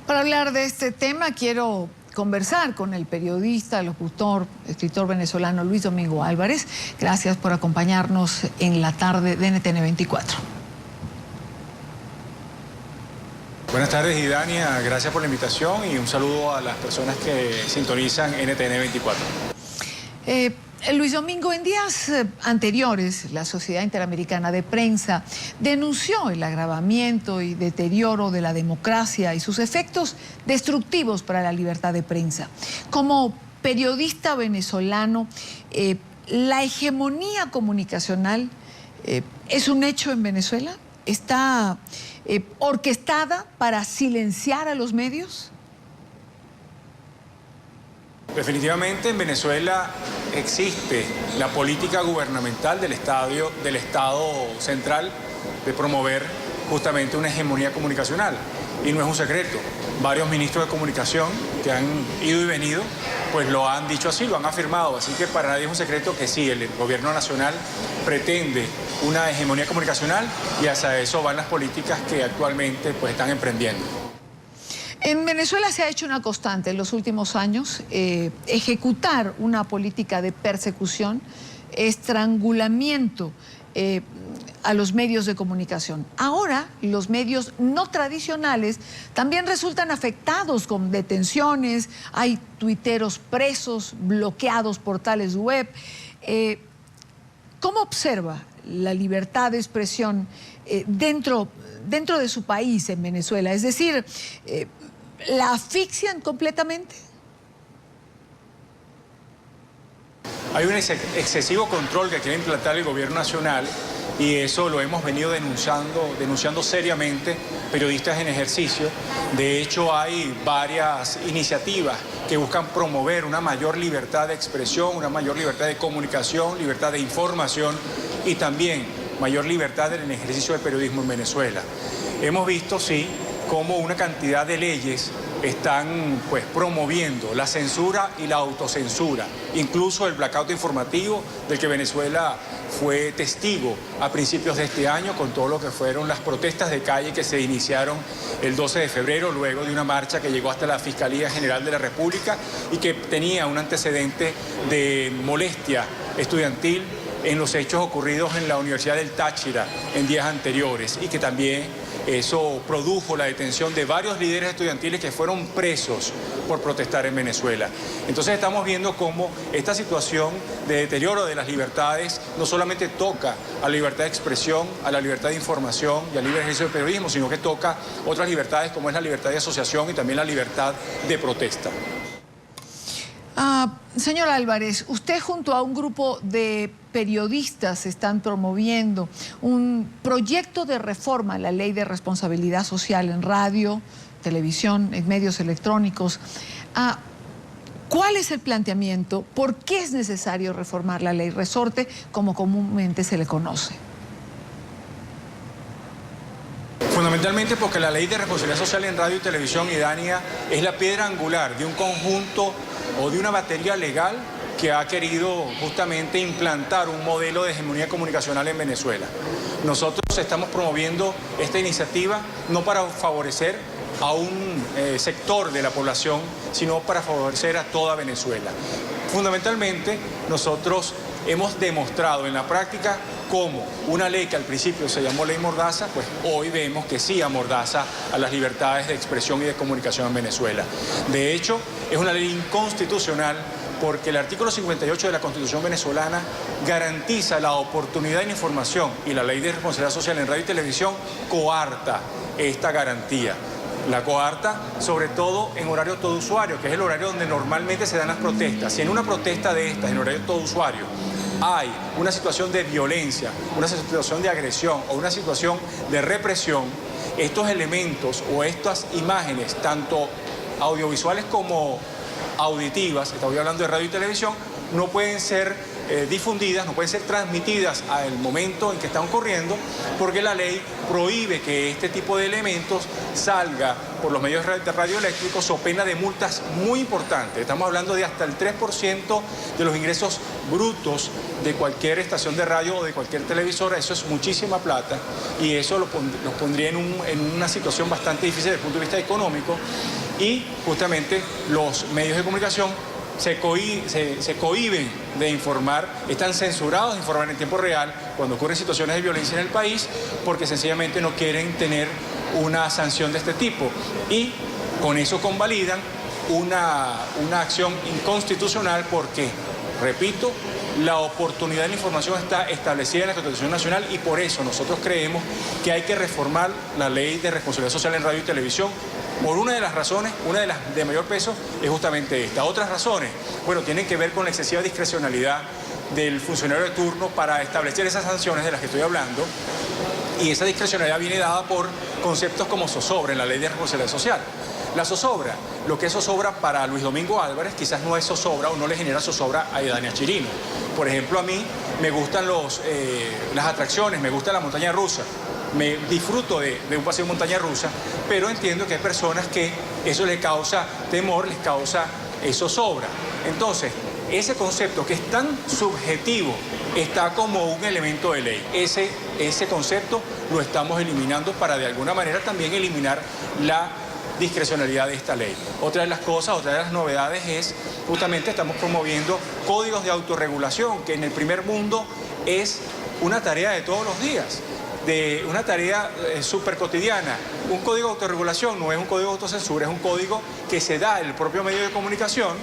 Para hablar de este tema quiero conversar con el periodista, locutor, escritor venezolano Luis Domingo Álvarez. Gracias por acompañarnos en la tarde de NTN 24. Buenas tardes, Idania. Gracias por la invitación y un saludo a las personas que sintonizan NTN 24. Luis Domingo, en días anteriores, la Sociedad Interamericana de Prensa denunció el agravamiento y deterioro de la democracia y sus efectos destructivos para la libertad de prensa. Como periodista venezolano, ¿la hegemonía comunicacional es un hecho en Venezuela? ¿Está orquestada para silenciar a los medios? Definitivamente en Venezuela existe la política gubernamental del Estado central de promover justamente una hegemonía comunicacional. Y no es un secreto. Varios ministros de comunicación que han ido y venido, pues lo han dicho así, lo han afirmado. Así que para nadie es un secreto que sí, el gobierno nacional pretende una hegemonía comunicacional y hacia eso van las políticas que actualmente pues están emprendiendo. En Venezuela se ha hecho una constante en los últimos años ejecutar una política de persecución, estrangulamiento a los medios de comunicación. Ahora los medios no tradicionales también resultan afectados con detenciones, hay tuiteros presos, bloqueados portales web. ¿Cómo observa la libertad de expresión dentro de su país, en Venezuela? Es decir, ¿la asfixian completamente? Hay un excesivo control que quiere implantar el gobierno nacional y eso lo hemos venido denunciando seriamente periodistas en ejercicio. De hecho, hay varias iniciativas que buscan promover una mayor libertad de expresión, una mayor libertad de comunicación, libertad de información y también mayor libertad en el ejercicio del periodismo en Venezuela. Hemos visto, sí, cómo una cantidad de leyes están pues promoviendo la censura y la autocensura, incluso el blackout informativo del que Venezuela fue testigo a principios de este año con todo lo que fueron las protestas de calle que se iniciaron el 12 de febrero luego de una marcha que llegó hasta la Fiscalía General de la República y que tenía un antecedente de molestia estudiantil en los hechos ocurridos en la Universidad del Táchira en días anteriores y que también eso produjo la detención de varios líderes estudiantiles que fueron presos por protestar en Venezuela. Entonces estamos viendo cómo esta situación de deterioro de las libertades no solamente toca a la libertad de expresión, a la libertad de información y al libre ejercicio del periodismo, sino que toca otras libertades como es la libertad de asociación y también la libertad de protesta. Señor Álvarez, usted junto a un grupo de periodistas están promoviendo un proyecto de reforma a la Ley de Responsabilidad Social en radio, televisión, en medios electrónicos. ¿Cuál es el planteamiento? ¿Por qué es necesario reformar la Ley Resorte, como comúnmente se le conoce? Fundamentalmente porque la Ley de Responsabilidad Social en radio y televisión, Idania, es la piedra angular de un conjunto o de una batería legal que ha querido justamente implantar un modelo de hegemonía comunicacional en Venezuela. Nosotros estamos promoviendo esta iniciativa no para favorecer a un sector de la población, sino para favorecer a toda Venezuela. Fundamentalmente, nosotros hemos demostrado en la práctica cómo una ley que al principio se llamó Ley Mordaza, pues hoy vemos que sí amordaza a las libertades de expresión y de comunicación en Venezuela. De hecho, es una ley inconstitucional porque el artículo 58 de la Constitución venezolana garantiza la oportunidad de la información y la Ley de Responsabilidad Social en radio y televisión coarta esta garantía. La coarta, sobre todo en horario todo usuario, que es el horario donde normalmente se dan las protestas. Si en una protesta de estas, en horario todo usuario, hay una situación de violencia, una situación de agresión o una situación de represión, estos elementos o estas imágenes, tanto audiovisuales como auditivas, estoy hablando de radio y televisión, no pueden ser difundidas, no pueden ser transmitidas al momento en que están ocurriendo, porque la ley prohíbe que este tipo de elementos salga por los medios radioeléctricos o pena de multas muy importantes. Estamos hablando de hasta el 3% de los ingresos brutos de cualquier estación de radio o de cualquier televisora. Eso es muchísima plata y eso los pondría en una situación bastante difícil desde el punto de vista económico, y justamente los medios de comunicación se cohíben de informar, están censurados de informar en tiempo real cuando ocurren situaciones de violencia en el país, porque sencillamente no quieren tener una sanción de este tipo, y con eso convalidan una acción inconstitucional porque, repito, la oportunidad de la información está establecida en la Constitución Nacional, y por eso nosotros creemos que hay que reformar la Ley de Responsabilidad Social en Radio y Televisión. Por una de las razones, una de las de mayor peso, es justamente esta. Otras razones, bueno, tienen que ver con la excesiva discrecionalidad del funcionario de turno para establecer esas sanciones de las que estoy hablando, y esa discrecionalidad viene dada por conceptos como zozobra en la Ley de Responsabilidad Social. La zozobra, lo que es zozobra para Luis Domingo Álvarez, quizás no es zozobra o no le genera zozobra a Idania Chirino. Por ejemplo, a mí me gustan las atracciones, me gusta la montaña rusa. Me disfruto de un paseo en montaña rusa, pero entiendo que hay personas que eso les causa temor, les causa zozobra. Entonces, ese concepto que es tan subjetivo está como un elemento de ley. Ese concepto lo estamos eliminando para de alguna manera también eliminar la discrecionalidad de esta ley. Otra de las cosas, otra de las novedades es justamente estamos promoviendo códigos de autorregulación, que en el primer mundo es una tarea de todos los días, de una tarea súper cotidiana. Un código de autorregulación no es un código de autocensura, es un código que se da el propio medio de comunicación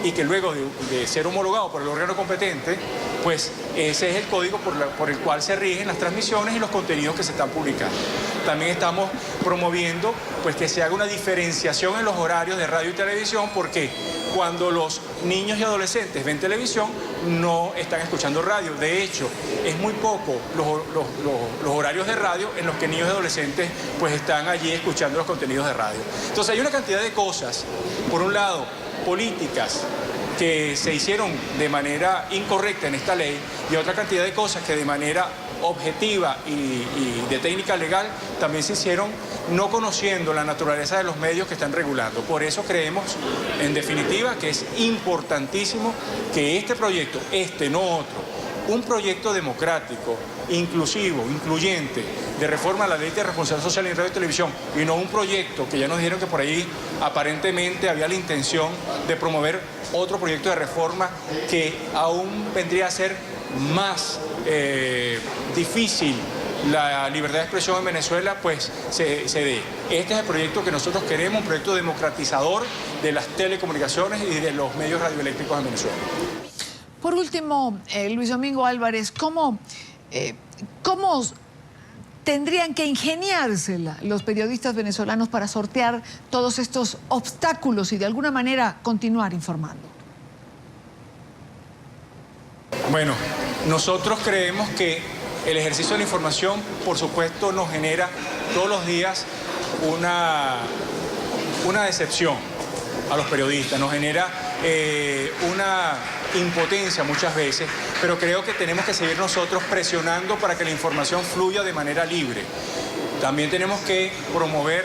y que luego de ser homologado por el órgano competente, pues ese es el código por el cual se rigen las transmisiones y los contenidos que se están publicando. También estamos promoviendo pues que se haga una diferenciación en los horarios de radio y televisión, porque cuando los niños y adolescentes ven televisión no están escuchando radio. De hecho, es muy poco los horarios de radio en los que niños y adolescentes pues están allí escuchando los contenidos de radio. Entonces hay una cantidad de cosas, por un lado, políticas que se hicieron de manera incorrecta en esta ley, y otra cantidad de cosas que de manera objetiva y de técnica legal también se hicieron no conociendo la naturaleza de los medios que están regulando. Por eso creemos, en definitiva, que es importantísimo que este proyecto, no otro, un proyecto democrático, inclusivo, incluyente, de reforma a la Ley de Responsabilidad Social en Radio y Televisión, y no un proyecto que ya nos dijeron que por ahí aparentemente había la intención de promover otro proyecto de reforma que aún vendría a ser más difícil la libertad de expresión en Venezuela, pues se dé. Este es el proyecto que nosotros queremos, un proyecto democratizador de las telecomunicaciones y de los medios radioeléctricos en Venezuela. Por último, Luis Domingo Álvarez, ¿cómo tendrían que ingeniársela los periodistas venezolanos para sortear todos estos obstáculos y de alguna manera continuar informando? Bueno, nosotros creemos que el ejercicio de la información, por supuesto, nos genera todos los días una decepción a los periodistas, nos genera una impotencia muchas veces, pero creo que tenemos que seguir nosotros presionando para que la información fluya de manera libre. También tenemos que promover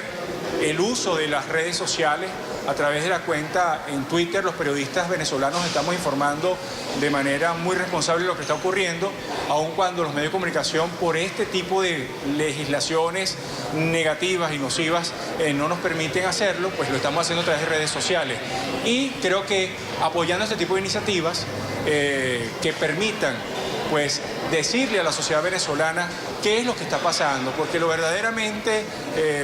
el uso de las redes sociales. A través de la cuenta en Twitter, los periodistas venezolanos estamos informando de manera muy responsable lo que está ocurriendo, aun cuando los medios de comunicación, por este tipo de legislaciones negativas y nocivas, no nos permiten hacerlo, pues lo estamos haciendo a través de redes sociales. Y creo que apoyando este tipo de iniciativas que permitan pues decirle a la sociedad venezolana qué es lo que está pasando, porque lo verdaderamente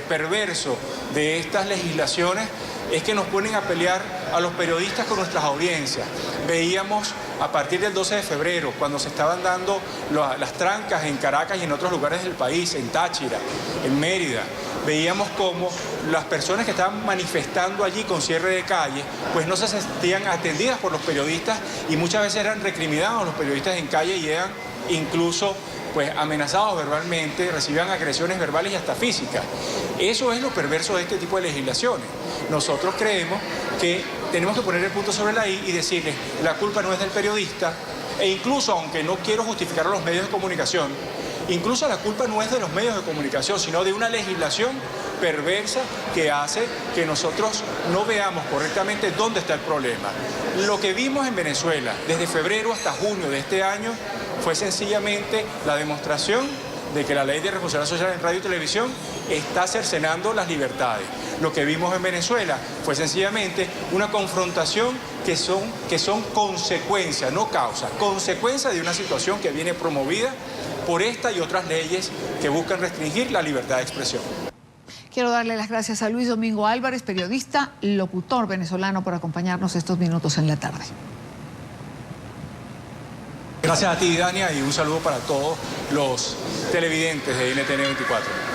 perverso de estas legislaciones es que nos ponen a pelear a los periodistas con nuestras audiencias. Veíamos a partir del 12 de febrero, cuando se estaban dando las trancas en Caracas y en otros lugares del país, en Táchira, en Mérida, veíamos como las personas que estaban manifestando allí con cierre de calle, pues no se sentían atendidas por los periodistas y muchas veces eran recriminados los periodistas en calle y eran incluso pues amenazados verbalmente, recibían agresiones verbales y hasta físicas. Eso es lo perverso de este tipo de legislaciones. Nosotros creemos que tenemos que poner el punto sobre la I y decirles, la culpa no es del periodista, e incluso, aunque no quiero justificar a los medios de comunicación, incluso la culpa no es de los medios de comunicación, sino de una legislación perversa que hace que nosotros no veamos correctamente dónde está el problema. Lo que vimos en Venezuela desde febrero hasta junio de este año fue sencillamente la demostración de que la ley de responsabilidad social en radio y televisión está cercenando las libertades. Lo que vimos en Venezuela fue sencillamente una confrontación que son consecuencias, no causas, consecuencias de una situación que viene promovida por esta y otras leyes que buscan restringir la libertad de expresión. Quiero darle las gracias a Luis Domingo Álvarez, periodista, locutor venezolano, por acompañarnos estos minutos en la tarde. Gracias a ti, Dania, y un saludo para todos los televidentes de NTN 24.